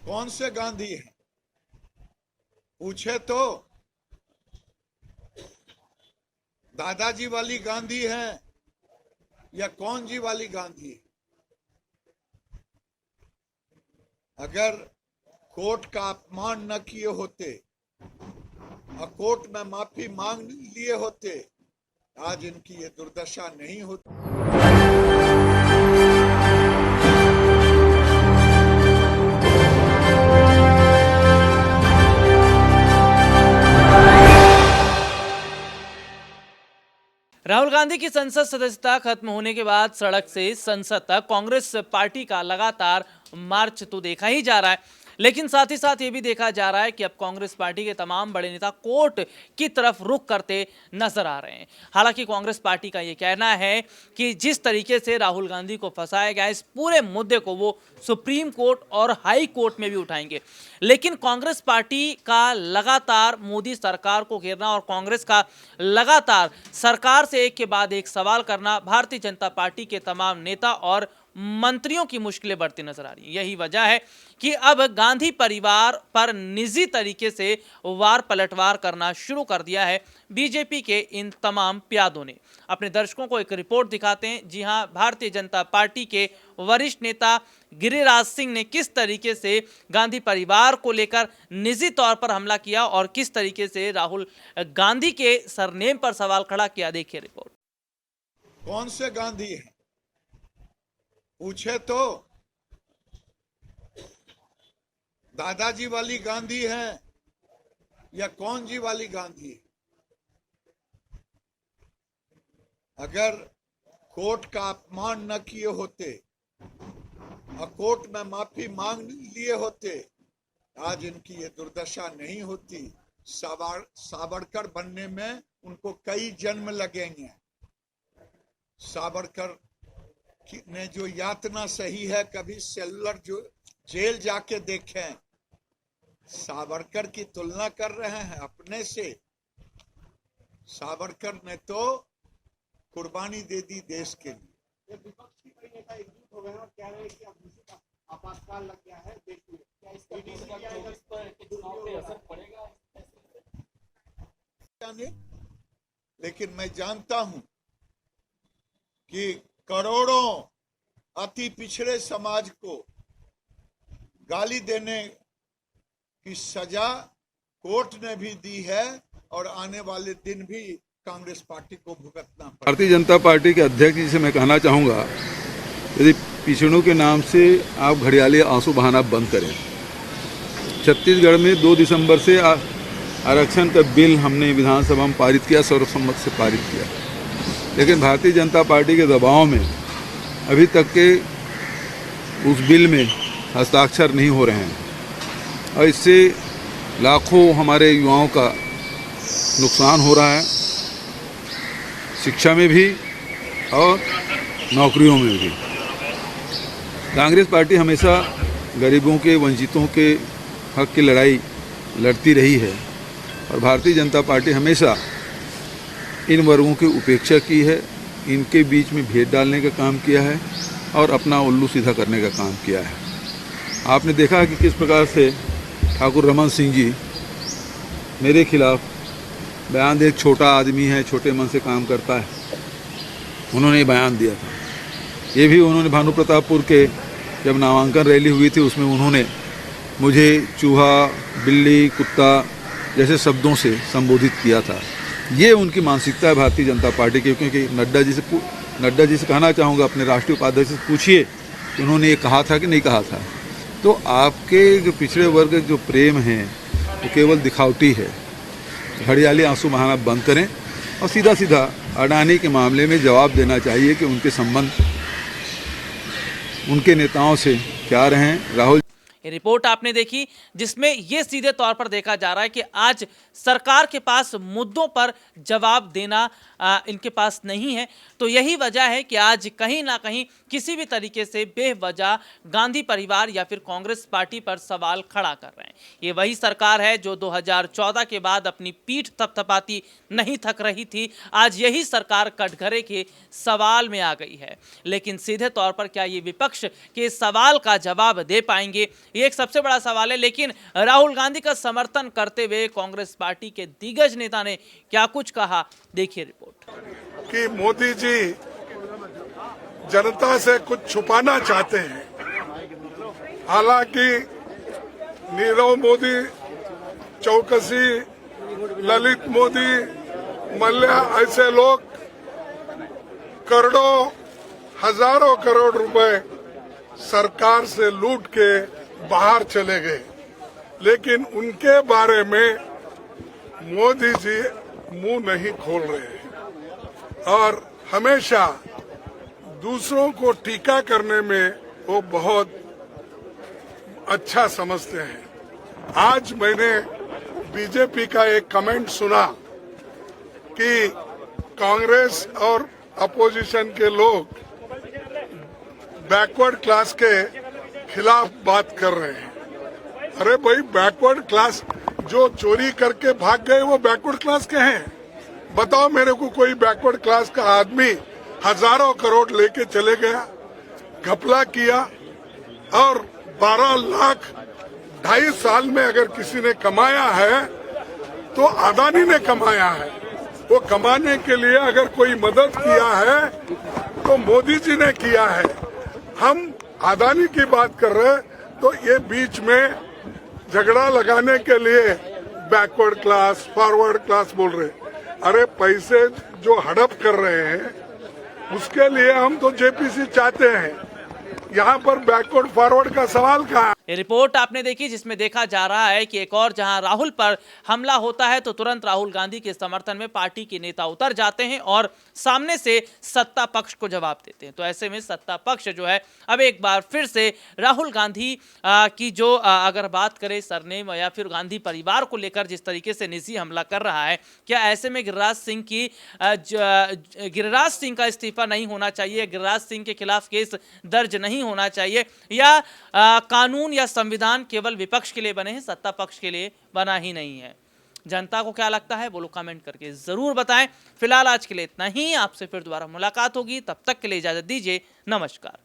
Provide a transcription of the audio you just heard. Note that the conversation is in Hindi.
कौन से गांधी हैं पूछे तो दादाजी वाली गांधी है या कौन जी वाली गांधी है। अगर कोर्ट का अपमान न किए होते और कोर्ट में माफी मांग लिए होते, आज इनकी ये दुर्दशा नहीं होती। राहुल गांधी की संसद सदस्यता खत्म होने के बाद सड़क से संसद तक कांग्रेस पार्टी का लगातार मार्च तो देखा ही जा रहा है, लेकिन साथ ही साथ ये भी देखा जा रहा है कि अब कांग्रेस पार्टी के तमाम बड़े नेता कोर्ट की तरफ रुख करते नजर आ रहे हैं। हालांकि कांग्रेस पार्टी का ये कहना है कि जिस तरीके से राहुल गांधी को फंसाया गया, इस पूरे मुद्दे को वो सुप्रीम कोर्ट और हाई कोर्ट में भी उठाएंगे। लेकिन कांग्रेस पार्टी का लगातार मोदी सरकार को घेरना और कांग्रेस का लगातार सरकार से एक के बाद एक सवाल करना भारतीय जनता पार्टी के तमाम नेता और मंत्रियों की मुश्किलें बढ़ती नजर आ रही हैं। यही वजह है कि अब गांधी परिवार पर निजी तरीके से वार पलटवार करना शुरू कर दिया है बीजेपी के इन तमाम प्यादों ने। अपने दर्शकों को एक रिपोर्ट दिखाते हैं। जी हां, भारतीय जनता पार्टी के वरिष्ठ नेता गिरिराज सिंह ने किस तरीके से गांधी परिवार को लेकर निजी तौर पर हमला किया और किस तरीके से राहुल गांधी के सरनेम पर सवाल खड़ा किया, देखिए रिपोर्ट। कौन से गांधी हैं पूछे तो दादाजी वाली गांधी है या कौन जी वाली गांधी है। अगर कोर्ट का अपमान न किए होते और कोर्ट में माफी मांग लिए होते, आज इनकी ये दुर्दशा नहीं होती। सावरकर बनने में उनको कई जन्म लगेंगे। सावरकर ने जो यातना सही है, कभी सेलुलर जो जेल जाके देखें। सावरकर की तुलना कर रहे हैं अपने से। सावरकर ने तो कुर्बानी दे दी देश के लिए। विपक्ष के कई नेता एकजुट हो गए और कह रहे हैं कि अब दूसरे का आपातकाल लग गया है देश में। क्या इसका चुनाव पे असर पड़ेगा? लेकिन मैं जानता हूं कि करोड़ों अति पिछड़े समाज को गाली देने की सजा कोर्ट ने भी दी है और आने वाले दिन भी कांग्रेस पार्टी को भुगतना पड़ेगा। भारतीय जनता पार्टी के अध्यक्ष जी से मैं कहना चाहूँगा, यदि पिछड़ों के नाम से आप घड़ियाली आंसू बहाना बंद करें। छत्तीसगढ़ में 2 दिसंबर से आरक्षण का बिल हमने विधानसभा में पारित किया, सर्वसम्मत से पारित किया, लेकिन भारतीय जनता पार्टी के दबाव में अभी तक के उस बिल में हस्ताक्षर नहीं हो रहे हैं और इससे लाखों हमारे युवाओं का नुकसान हो रहा है, शिक्षा में भी और नौकरियों में भी। कांग्रेस पार्टी हमेशा गरीबों के, वंचितों के हक की लड़ाई लड़ती रही है और भारतीय जनता पार्टी हमेशा इन वर्गों की उपेक्षा की है, इनके बीच में भेद डालने का काम किया है और अपना उल्लू सीधा करने का काम किया है। आपने देखा कि किस प्रकार से ठाकुर रमन सिंह जी मेरे खिलाफ बयान दे, एक छोटा आदमी है, छोटे मन से काम करता है, उन्होंने बयान दिया था। ये भी उन्होंने भानु प्रतापपुर के जब नामांकन रैली हुई थी उसमें उन्होंने मुझे चूहा, बिल्ली, कुत्ता जैसे शब्दों से संबोधित किया था। ये उनकी मानसिकता है भारतीय जनता पार्टी की। क्योंकि नड्डा जी से कहना चाहूँगा, अपने राष्ट्रीय उपाध्यक्ष से पूछिए कि उन्होंने ये कहा था कि नहीं कहा था। तो आपके जो पिछड़े वर्ग जो प्रेम है वो केवल दिखावटी है। घड़ियाली आंसू बहाना बंद करें और सीधा सीधा अडानी के मामले में जवाब देना चाहिए कि उनके संबंध उनके नेताओं से क्या रहे। राहुल, ये रिपोर्ट आपने देखी जिसमें ये सीधे तौर पर देखा जा रहा है कि आज सरकार के पास मुद्दों पर जवाब देना इनके पास नहीं है। तो यही वजह है कि आज कहीं ना कहीं किसी भी तरीके से बेवजह गांधी परिवार या फिर कांग्रेस पार्टी पर सवाल खड़ा कर रहे हैं। ये वही सरकार है जो 2014 के बाद अपनी पीठ थपथपाती नहीं थक रही थी। आज यही सरकार कटघरे के सवाल में आ गई है। लेकिन सीधे तौर पर क्या ये विपक्ष के सवाल का जवाब दे पाएंगे, ये एक सबसे बड़ा सवाल है। लेकिन राहुल गांधी का समर्थन करते हुए कांग्रेस पार्टी के दिग्गज नेता ने क्या कुछ कहा, देखिए रिपोर्ट। कि मोदी जी जनता से कुछ छुपाना चाहते हैं। हालांकि नीरव मोदी, चौकसी, ललित मोदी, मल्ल्या ऐसे लोग करोड़ों, हजारों करोड़ रुपए सरकार से लूट के बाहर चले गए, लेकिन उनके बारे में मोदी जी मुंह नहीं खोल रहे हैं और हमेशा दूसरों को टीका करने में वो बहुत अच्छा समझते हैं। आज मैंने बीजेपी का एक कमेंट सुना कि कांग्रेस और अपोजिशन के लोग बैकवर्ड क्लास के खिलाफ बात कर रहे हैं। अरे भाई, बैकवर्ड क्लास जो चोरी करके भाग गए वो बैकवर्ड क्लास के हैं? बताओ मेरे को कोई बैकवर्ड क्लास का आदमी हजारों करोड़ लेके चले गया, घपला किया और 12 लाख 2.5 साल में अगर किसी ने कमाया है तो अदानी ने कमाया है। वो कमाने के लिए अगर कोई मदद किया है तो मोदी जी ने किया है। हम अदानी की बात कर रहे हैं तो ये बीच में झगड़ा लगाने के लिए बैकवर्ड क्लास, फॉरवर्ड क्लास बोल रहे। अरे पैसे जो हड़प कर रहे हैं उसके लिए हम तो जेपीसी चाहते हैं, यहाँ पर बैकवर्ड फॉरवर्ड का सवाल कहाँ? ये रिपोर्ट आपने देखी जिसमें देखा जा रहा है कि एक और जहां राहुल पर हमला होता है तो तुरंत राहुल गांधी के समर्थन में पार्टी के नेता उतर जाते हैं और सामने से सत्ता पक्ष को जवाब देते हैं। तो ऐसे में सत्ता पक्ष जो है अब एक बार फिर से राहुल गांधी की जो अगर बात करें सरनेम या फिर गांधी परिवार को लेकर जिस तरीके से निजी हमला कर रहा है, क्या ऐसे में गिरिराज सिंह का इस्तीफा नहीं होना चाहिए, गिरिराज सिंह के खिलाफ केस दर्ज नहीं होना चाहिए, या कानून या संविधान केवल विपक्ष के लिए बने हैं, सत्ता पक्ष के लिए बना ही नहीं है? जनता को क्या लगता है वो लोग कमेंट करके जरूर बताएं। फिलहाल आज के लिए इतना ही, आपसे फिर दोबारा मुलाकात होगी, तब तक के लिए इजाजत दीजिए, नमस्कार।